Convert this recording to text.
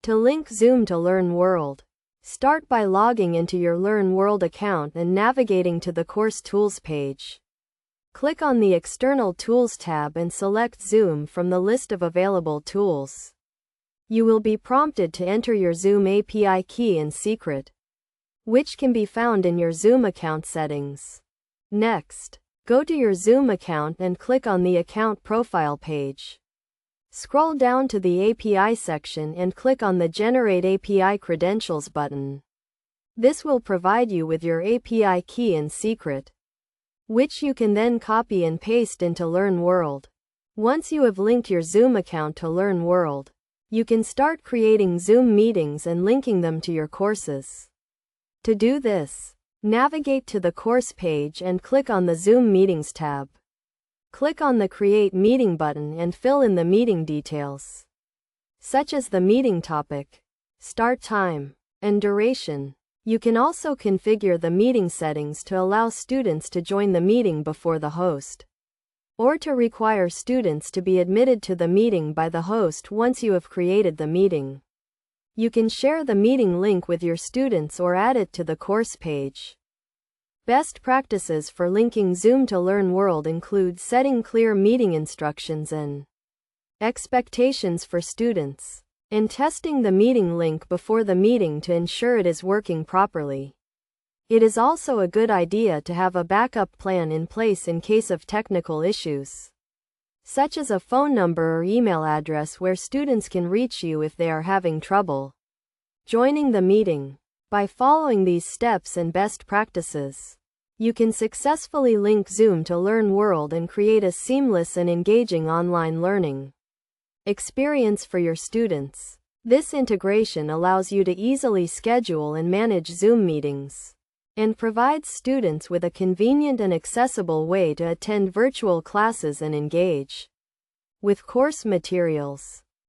To link Zoom to Learn World, start by logging into your Learn World account and navigating to the Course Tools page. Click on the External Tools tab and select Zoom from the list of available tools. You will be prompted to enter your Zoom API key and secret, which can be found in your Zoom account settings. Next, go to your Zoom account and click on the Account Profile page. Scroll down to the API section and click on the Generate API Credentials button. This will provide you with your API key and secret, which you can then copy and paste into Learn World. Once you have linked your Zoom account to Learn World, you can start creating Zoom meetings and linking them to your courses. To do this, navigate to the course page and click on the Zoom Meetings tab. Click on the Create Meeting button and fill in the meeting details, such as the meeting topic, start time, and duration. You can also configure the meeting settings to allow students to join the meeting before the host, or to require students to be admitted to the meeting by the host once you have created the meeting. You can share the meeting link with your students or add it to the course page. Best practices for linking Zoom to Learn World include setting clear meeting instructions and expectations for students, and testing the meeting link before the meeting to ensure it is working properly. It is also a good idea to have a backup plan in place in case of technical issues, such as a phone number or email address where students can reach you if they are having trouble joining the meeting. By following these steps and best practices, you can successfully link Zoom to Learn World and create a seamless and engaging online learning experience for your students. This integration allows you to easily schedule and manage Zoom meetings, and provides students with a convenient and accessible way to attend virtual classes and engage with course materials.